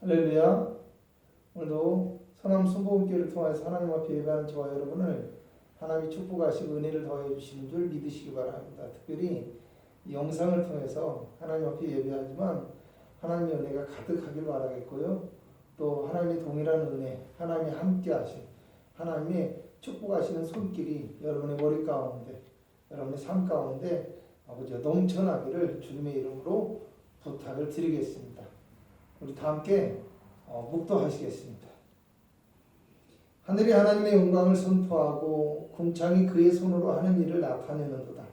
할렐루야. 오늘도 선함 순복음교회를 통해서 하나님 앞에 예배하는 저와 여러분을 하나님이 축복하시고 은혜를 더해 주시는 줄 믿으시기 바랍니다. 특별히 이 영상을 통해서 하나님 앞에 예배하지만 하나님의 은혜가 가득하길 바라겠고요. 또 하나님의 동일한 은혜, 하나님이 함께 하신 하나님의 축복하시는 손길이 여러분의 머리 가운데, 여러분의 삶 가운데 아버지가 넘쳐나기를 주님의 이름으로 부탁을 드리겠습니다. 우리 다 함께 묵도하시겠습니다. 하늘이 하나님의 영광을 선포하고 궁창이 그의 손으로 하는 일을 나타내는도다.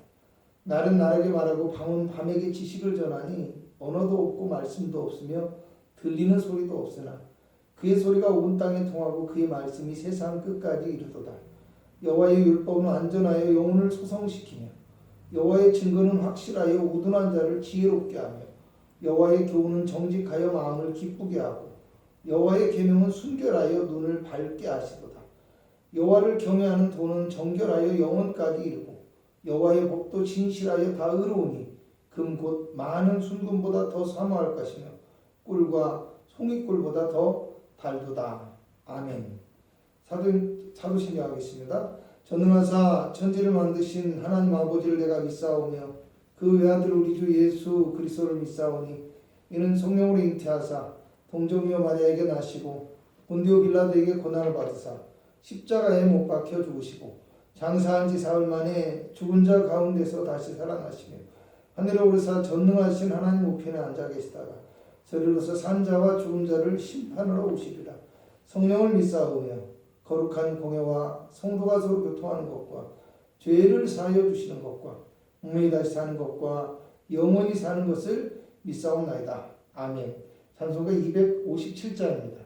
날은 날에게 말하고 밤은 밤에게 지식을 전하니 언어도 없고 말씀도 없으며 들리는 소리도 없으나 그의 소리가 온 땅에 통하고 그의 말씀이 세상 끝까지 이르도다. 여호와의 율법은 완전하여 영혼을 소성시키며 여호와의 증거는 확실하여 우둔한 자를 지혜롭게 하며 여호와의 교훈은 정직하여 마음을 기쁘게 하고 여호와의 계명은 순결하여 눈을 밝게 하시도다. 여호와를 경외하는 도는 정결하여 영혼까지 이르고 여호와의 법도 진실하여 다 의로우니 금 곧 많은 순금보다 더 사모할 것이며 꿀과 송이꿀보다 더 달도다. 아멘. 사도신경 하겠습니다. 전능하사 천지를 만드신 하나님 아버지를 내가 믿사오며 그 외아들 우리 주 예수 그리스도를 믿사오니 이는 성령으로 잉태하사 동정녀 마리아에게 나시고 본디오 빌라도에게 고난을 받으사 십자가에 못 박혀 죽으시고 장사한 지 사흘 만에 죽은 자 가운데서 다시 살아나시며 하늘에 오르사 전능하신 하나님 우편에 앉아 계시다가 저리로서 산자와 죽은 자를 심판하러 오시리라. 성령을 믿사오며 거룩한 공회와 성도가 서로 교통하는 것과 죄를 사하여 주시는 것과 영원히 다시 사는 것과 영원히 사는 것을 믿사옵나이다. 아멘. 찬송가 257장입니다.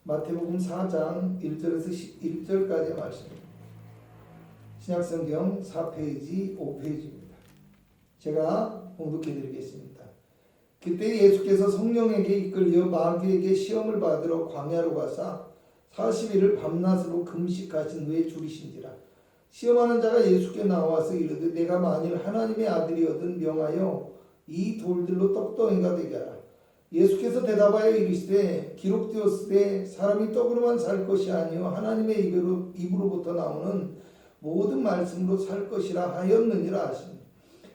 마태복음 4장 1절에서 11절까지의 말씀입니다. 신약성경 4페이지, 5페이지입니다. 제가 봉독해 드리겠습니다. 그때 예수께서 성령에게 이끌려 마귀에게 시험을 받으러 광야로 가사 40일을 밤낮으로 금식하신 후에 줄이신지라. 시험하는 자가 예수께 나와서 이르되 내가 만일 하나님의 아들이거든 명하여 이 돌들로 떡덩이가 되게 하라. 예수께서 대답하여 이르시되 기록되었으되 사람이 떡으로만 살 것이 아니요 하나님의 입으로부터 나오는 모든 말씀으로 살 것이라 하였느니라 하시니.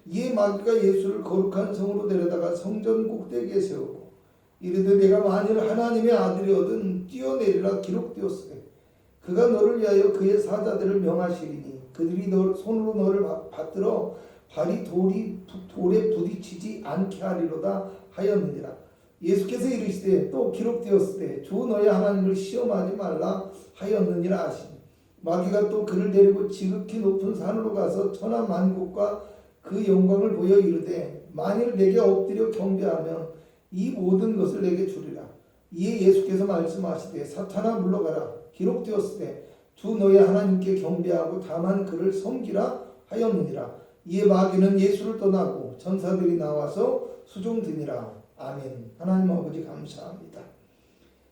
이에 마귀가 예수를 거룩한 성으로 데려다가 성전 꼭대기에 세우고 이르되 내가 만일 하나님의 아들이거든 뛰어내리라 기록되었으되 그가 너를 위하여 그의 사자들을 명하시리니 그들이 손으로 너를 받들어 발이 돌에 부딪히지 않게 하리로다 하였느니라. 예수께서 이르시되 또 기록되었으되 주 너의 하나님을 시험하지 말라 하였느니라 하시니. 마귀가 또 그를 데리고 지극히 높은 산으로 가서 천하 만국과 그 영광을 보여 이르되 만일 내게 엎드려 경배하면 이 모든 것을 내게 주리라. 이에 예수께서 말씀하시되 사탄아 물러가라. 기록되었으되 주 너의 하나님께 경배하고 다만 그를 섬기라 하였느니라. 이에 마귀는 예수를 떠나고 전사들이 나와서 수종드니라. 아멘. 하나님 아버지 감사합니다.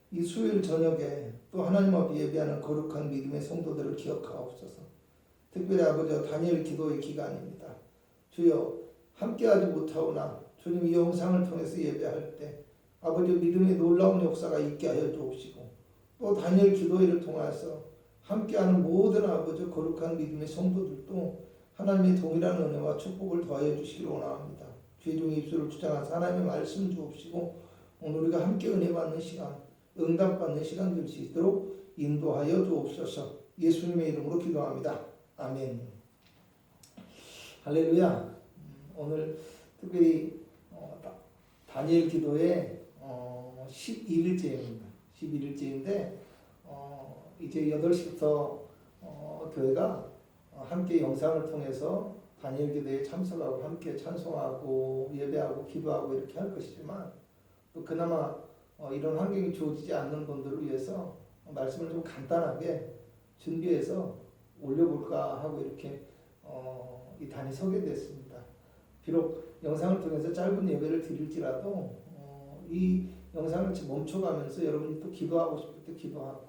이 수요일 저녁에 또 하나님 앞에 예배하는 거룩한 믿음의 성도들을 기억하옵소서. 특별히 아버지 다니엘 기도의 기간입니다. 주여 함께하지 못하오나 주님 이 영상을 통해서 예배할 때 아버지 믿음의 놀라운 역사가 있게 하여 주옵시고 또 다니엘 기도회를 통해서 함께하는 모든 아버지 거룩한 믿음의 성도들도 하나님의 동일한 은혜와 축복을 더하여 주시기를 원합니다. 죄종의 입술을 주장하사 하나님의 말씀 주옵시고 오늘 우리가 함께 은혜 받는 시간, 응답 받는 시간 될 수 있도록 인도하여 주옵소서. 예수님의 이름으로 기도합니다. 아멘. 할렐루야. 오늘 특별히 다니엘 기도의 11일째입니다. 11일째인데 이제 8시부터 교회가 함께 영상을 통해서 다니엘 기도에 참석하고 함께 찬송하고 예배하고 기도하고 이렇게 할 것이지만 또 그나마 이런 환경이 주어지지 않는 분들을 위해서 말씀을 좀 간단하게 준비해서 올려볼까 하고 이렇게 이 단이 서게 됐습니다. 비록 영상을 통해서 짧은 예배를 드릴지라도 이 영상을 멈춰가면서 여러분이 또 기도하고 싶을 때 기도하고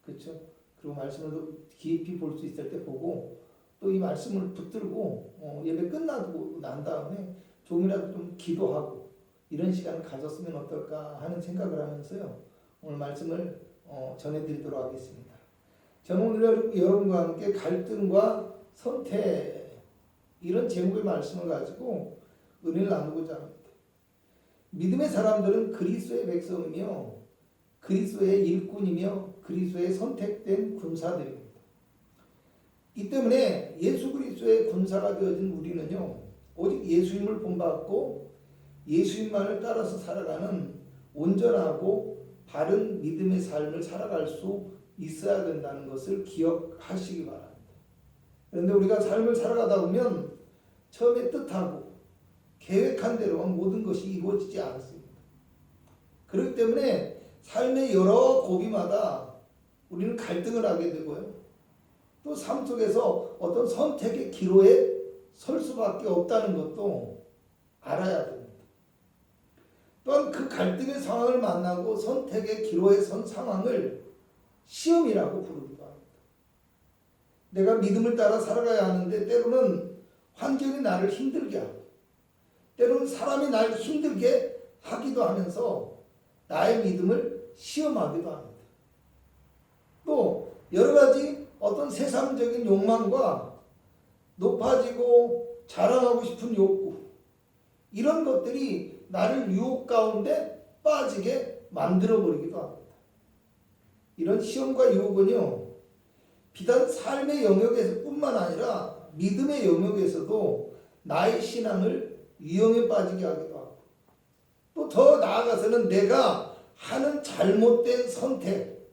그렇죠? 그리고 말씀을 또 깊이 볼 수 있을 때 보고 또 이 말씀을 붙들고 예배 끝나고 난 다음에 조금이라도 좀 기도하고 이런 시간을 가졌으면 어떨까 하는 생각을 하면서요. 오늘 말씀을 전해드리도록 하겠습니다. 저는 오늘 여러분과 함께 갈등과 선택 이런 제목의 말씀을 가지고 은혜를 나누고자 합니다. 믿음의 사람들은 그리스도의 백성이며 그리스도의 일꾼이며 그리스도의 선택된 군사들입니다. 이 때문에 예수 그리스도의 군사가 되어진 우리는요. 오직 예수님을 본받고 예수님만을 따라서 살아가는 온전하고 바른 믿음의 삶을 살아갈 수 있어야 된다는 것을 기억하시기 바랍니다. 그런데 우리가 삶을 살아가다 보면 처음에 뜻하고 계획한 대로만 모든 것이 이루어지지 않습니다. 그렇기 때문에 삶의 여러 고비마다 우리는 갈등을 하게 되고요. 또 삶 속에서 어떤 선택의 기로에 설 수밖에 없다는 것도 알아야 됩니다. 또한 그 갈등의 상황을 만나고 선택의 기로에 선 상황을 시험이라고 부르기도 합니다. 내가 믿음을 따라 살아가야 하는데 때로는 환경이 나를 힘들게 하고 때로는 사람이 나를 힘들게 하기도 하면서 나의 믿음을 시험하기도 합니다. 또 여러 가지 어떤 세상적인 욕망과 높아지고 자랑하고 싶은 욕구 이런 것들이 나를 유혹 가운데 빠지게 만들어버리기도 합니다. 이런 시험과 유혹은요. 비단 삶의 영역에서 뿐만 아니라 믿음의 영역에서도 나의 신앙을 위험에 빠지게 하기도 하고 또 더 나아가서는 내가 하는 잘못된 선택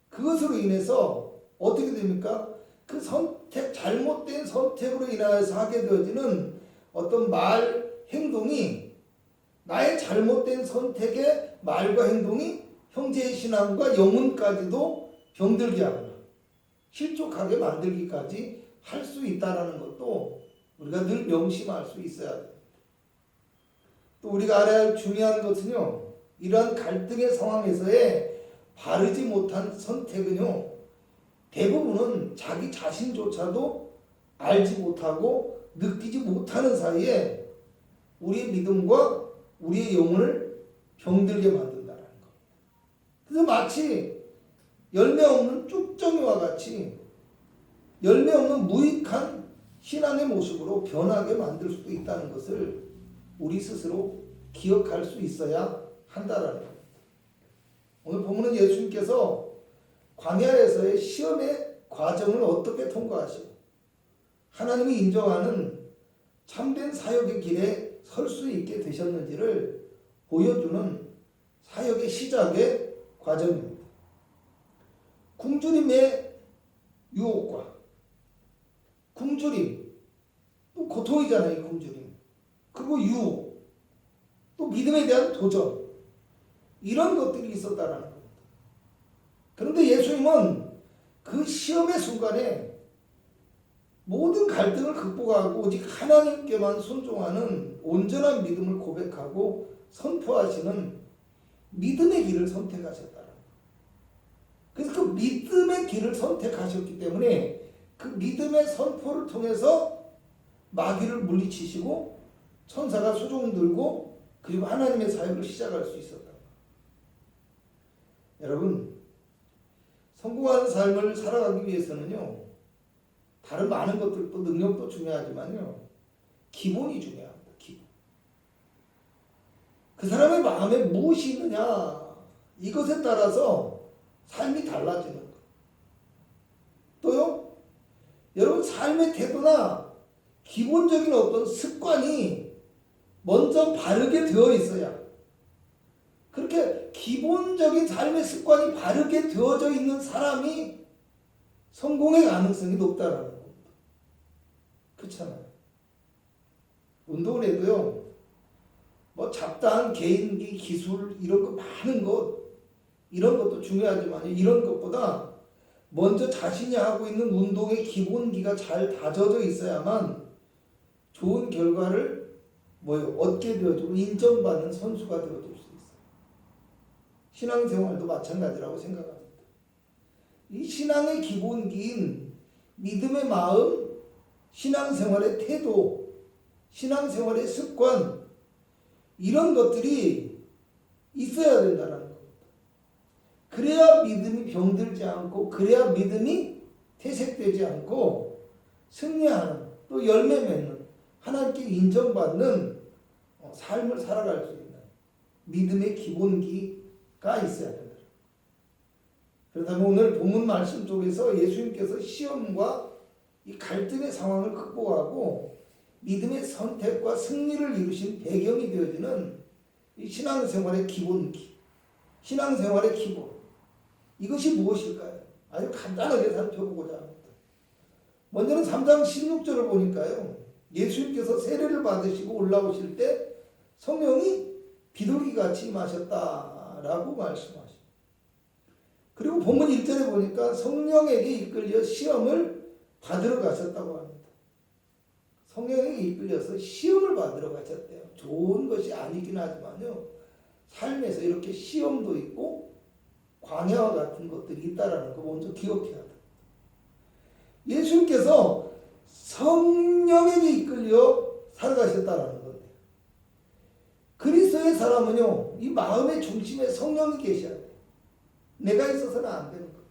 그것으로 인해서 어떻게 됩니까? 그 선택 잘못된 선택으로 인하여서 하게 되어지는 어떤 말 행동이 나의 잘못된 선택의 말과 행동이 형제의 신앙과 영혼까지도 병들게 하거나 실족하게 만들기까지 할 수 있다는 것도 우리가 늘 명심할 수 있어야 됩니다. 또 우리가 알아야 할 중요한 것은요, 이러한 갈등의 상황에서의 바르지 못한 선택은요, 대부분은 자기 자신조차도 알지 못하고 느끼지 못하는 사이에 우리의 믿음과 우리의 영혼을 병들게 만든다는 거. 그래서 마치 열매 없는 쭉정이와 같이 열매 없는 무익한 신앙의 모습으로 변하게 만들 수도 있다는 것을 우리 스스로 기억할 수 있어야 한다라는 겁니다. 오늘 본문은 예수님께서 광야에서의 시험의 과정을 어떻게 통과하시고 하나님이 인정하는 참된 사역의 길에 설 수 있게 되셨는지를 보여주는 사역의 시작의 과정입니다. 굶주림의 유혹과 굶주림, 또 고통이잖아요. 굶주림. 그리고 유혹, 또 믿음에 대한 도전, 이런 것들이 있었다라는 겁니다. 그런데 예수님은 그 시험의 순간에 모든 갈등을 극복하고 오직 하나님께만 순종하는 온전한 믿음을 고백하고 선포하시는 믿음의 길을 선택하셨다는 거예요. 그래서 그 믿음의 길을 선택하셨기 때문에 그 믿음의 선포를 통해서 마귀를 물리치시고 천사가 수종 들고 그리고 하나님의 사역을 시작할 수 있었다. 여러분, 성공하는 삶을 살아가기 위해서는요, 다른 많은 것들도 능력도 중요하지만요, 기본이 중요합니다. 기본. 그 사람의 마음에 무엇이 있느냐, 이것에 따라서 삶이 달라지는 것. 또요, 여러분 삶의 태도나 기본적인 어떤 습관이 먼저 바르게 되어 있어야, 그렇게 기본적인 삶의 습관이 바르게 되어져 있는 사람이 성공의 가능성이 높다라는 겁니다. 그렇잖아요. 운동을 해도요, 뭐 잡다한 개인기, 기술, 이런 거 많은 것, 이런 것도 중요하지만 이런 것보다 먼저 자신이 하고 있는 운동의 기본기가 잘 다져져 있어야만 좋은 결과를 얻게 되어지고 인정받는 선수가 되어질 수 있어요. 신앙생활도 마찬가지라고 생각합니다. 이 신앙의 기본기인 믿음의 마음, 신앙생활의 태도, 신앙생활의 습관, 이런 것들이 있어야 된다는 겁니다. 그래야 믿음이 병들지 않고, 그래야 믿음이 퇴색되지 않고 승리하는, 또 열매 맺는, 하나님께 인정받는 삶을 살아갈 수 있는 믿음의 기본기가 있어야 된다. 그렇다면 오늘 본문 말씀 속에서 예수님께서 시험과 이 갈등의 상황을 극복하고 믿음의 선택과 승리를 이루신 배경이 되어지는 이 신앙생활의 기본기, 신앙생활의 기본, 이것이 무엇일까요? 아주 간단하게 살펴보고자 합니다. 먼저는 3장 16절을 보니까요, 예수님께서 세례를 받으시고 올라오실 때 성령이 비둘기같이 임하셨다라고 말씀하십니다. 그리고 본문 1절에 보니까 성령에게 이끌려 시험을 받으러 가셨다고 합니다. 성령에게 이끌려서 시험을 받으러 가셨대요. 좋은 것이 아니긴 하지만요, 삶에서 이렇게 시험도 있고 광야와 같은 것들이 있다라는 거 먼저 기억해야 돼요. 예수님께서 성령에게 이끌려 살아가셨다라는 건데, 그리스도의 사람은요, 이 마음의 중심에 성령이 계셔야 돼요. 내가 있어서는 안 되는 거예요.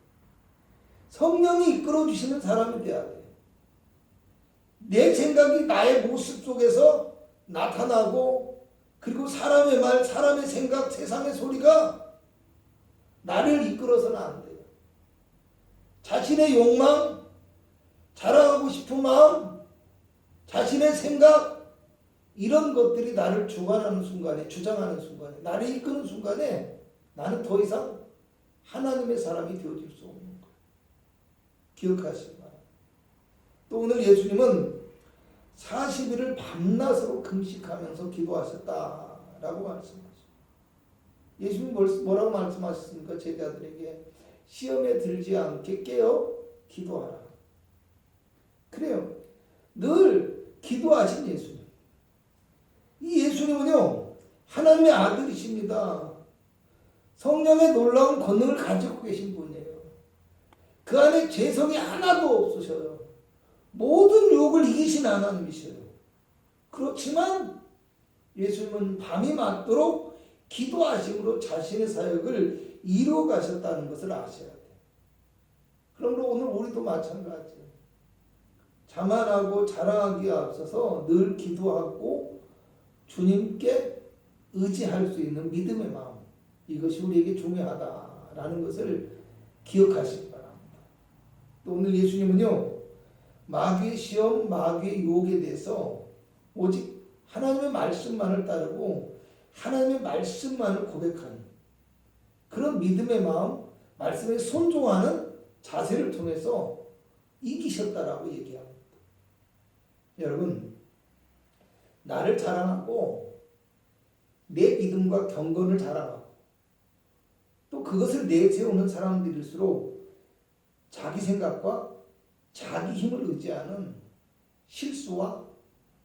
성령이 이끌어 주시는 사람이 돼야 돼요. 내 생각이 나의 모습 속에서 나타나고, 그리고 사람의 말, 사람의 생각, 세상의 소리가 나를 이끌어서는 안 돼요. 자신의 욕망, 자랑하고 싶은 마음, 자신의 생각, 이런 것들이 나를 주관하는 순간에, 주장하는 순간에, 나를 이끄는 순간에 나는 더 이상 하나님의 사람이 되어질 수 없는 거예요. 기억하시기 바랍니다. 또 오늘 예수님은 40일을 밤낮으로 금식하면서 기도하셨다라고 말씀하십니다. 예수님이 뭐라고 말씀하셨습니까? 제자들에게 시험에 들지 않게 깨어 기도하라. 그래요. 늘 기도하신 예수님. 이 예수님은요, 하나님의 아들이십니다. 성령의 놀라운 권능을 가지고 계신 분이에요. 그 안에 죄성이 하나도 없으셔요. 모든 유혹을 이기신 하나님이셔요. 그렇지만 예수님은 밤이 맞도록 기도하심으로 자신의 사역을 이루어 가셨다는 것을 아셔야 돼요. 그러므로 오늘 우리도 마찬가지예요. 자만하고 자랑하기에 앞서서 늘 기도하고 주님께 의지할 수 있는 믿음의 마음, 이것이 우리에게 중요하다라는 것을 기억하시기 바랍니다. 또 오늘 예수님은요, 마귀의 시험, 마귀의 유혹에 대해서 오직 하나님의 말씀만을 따르고 하나님의 말씀만을 고백하는 그런 믿음의 마음, 말씀에 순종하는 자세를 통해서 이기셨다라고 얘기합니다. 여러분, 나를 자랑하고 내 믿음과 경건을 자랑하고 또 그것을 내세우는 사람들일수록 자기 생각과 자기 힘을 의지하는 실수와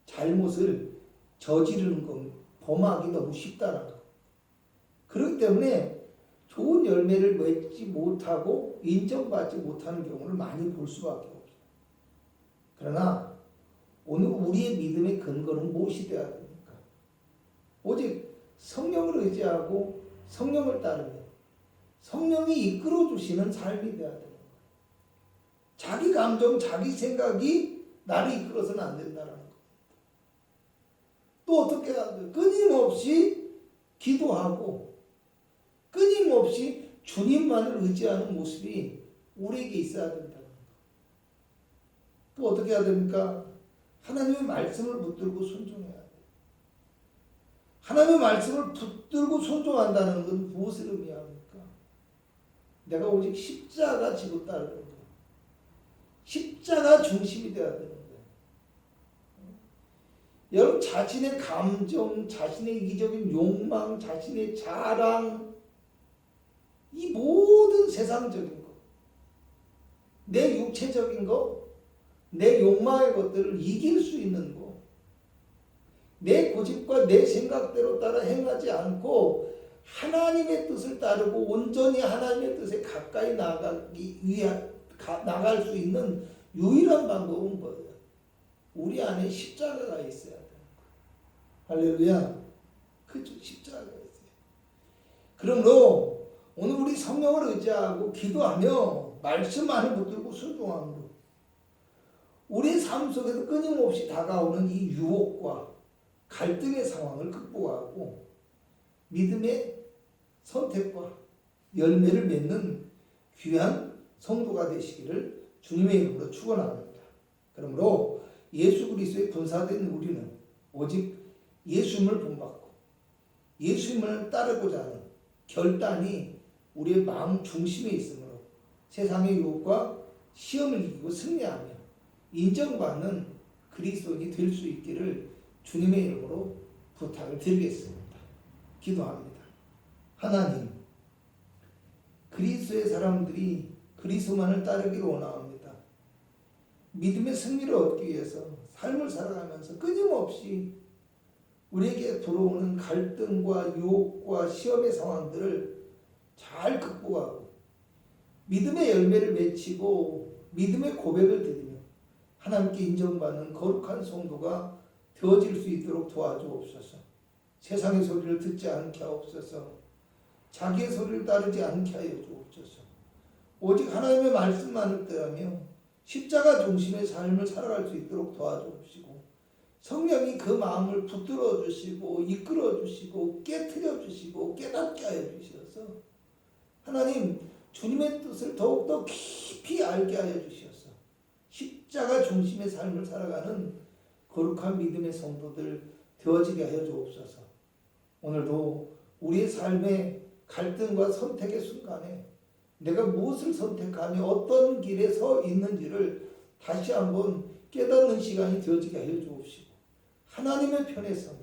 잘못을 저지르는 것, 범하기 너무 쉽다는 것. 그렇기 때문에 좋은 열매를 맺지 못하고 인정받지 못하는 경우를 많이 볼 수밖에 없어요. 그러나 오늘 우리의 믿음의 근거는 무엇이 되어야 됩니까? 오직 성령을 의지하고 성령을 따르며 성령이 이끌어 주시는 삶이 되어야 됩니다. 자기 감정, 자기 생각이 나를 이끌어서는 안 된다는 겁니다. 또 어떻게 해야 돼요? 끊임없이 기도하고 끊임없이 주님만을 의지하는 모습이 우리에게 있어야 된다는 겁니다. 또 어떻게 해야 됩니까? 하나님의 말씀을 붙들고 순종해야 돼요. 하나님의 말씀을 붙들고 순종한다는 건 무엇을 의미합니까? 내가 오직 십자가 지고 따르는 거예요. 십자가 중심이 되어야 되는 거예요. 여러분, 자신의 감정, 자신의 이기적인 욕망, 자신의 자랑, 이 모든 세상적인 것, 내 육체적인 것, 내 욕망의 것들을 이길 수 있는 것, 내 고집과 내 생각대로 따라 행하지 않고 하나님의 뜻을 따르고 온전히 하나님의 뜻에 가까이 나갈 수 있는 유일한 방법은 뭐예요? 우리 안에 십자가가 있어야 돼요. 할렐루야. 그죠? 십자가가 있어요. 그러므로 오늘 우리 성령을 의지하고 기도하며 말씀만을 붙들고 순종함으로 우리의 삶 속에서 끊임없이 다가오는 이 유혹과 갈등의 상황을 극복하고 믿음의 선택과 열매를 맺는 귀한 성도가 되시기를 주님의 이름으로 축원합니다. 그러므로 예수 그리스도의 분사된 우리는 오직 예수님을 본받고 예수님을 따르고자 하는 결단이 우리의 마음 중심에 있으므로 세상의 유혹과 시험을 이기고 승리하며 인정받는 그리스도인이 될 수 있기를 주님의 이름으로 부탁을 드리겠습니다. 기도합니다. 하나님, 그리스도의 사람들이 그리스도만을 따르기를 원합니다. 믿음의 승리를 얻기 위해서 삶을 살아가면서 끊임없이 우리에게 들어오는 갈등과 유혹과 시험의 상황들을 잘 극복하고 믿음의 열매를 맺히고 믿음의 고백을 드리며 하나님께 인정받는 거룩한 성도가 되어질 수 있도록 도와주옵소서. 세상의 소리를 듣지 않게 하옵소서. 자기의 소리를 따르지 않게 하여 주옵소서. 오직 하나님의 말씀만을 따르며 십자가 중심의 삶을 살아갈 수 있도록 도와주옵시고 성령이 그 마음을 붙들어 주시고 이끌어 주시고 깨트려 주시고 깨닫게 하여 주셔서 하나님 주님의 뜻을 더욱더 깊이 알게 하여 주셔서 십자가 중심의 삶을 살아가는 거룩한 믿음의 성도들 되어지게 하여 주옵소서. 오늘도 우리의 삶의 갈등과 선택의 순간에 내가 무엇을 선택하며 어떤 길에 서 있는지를 다시 한번 깨닫는 시간이 되어지게 하여 주옵시고 하나님의 편에 서며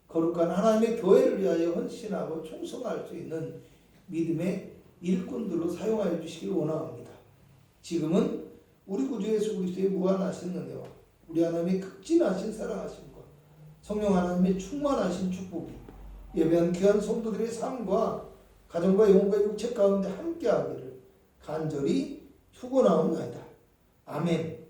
거룩한 하나님의 교회를 위하여 헌신하고 충성할 수 있는 믿음의 일꾼들로 사용하여 주시기를 원합니다. 지금은 우리 구주 예수 그리스도의 무한하신 은혜와 우리 하나님의 극진하신 사랑하심과 성령 하나님의 충만하신 축복이 예배한 귀한 성도들의 삶과 가정과 영혼과 육체 가운데 함께하기를 간절히 축원하옵나이다. 아멘.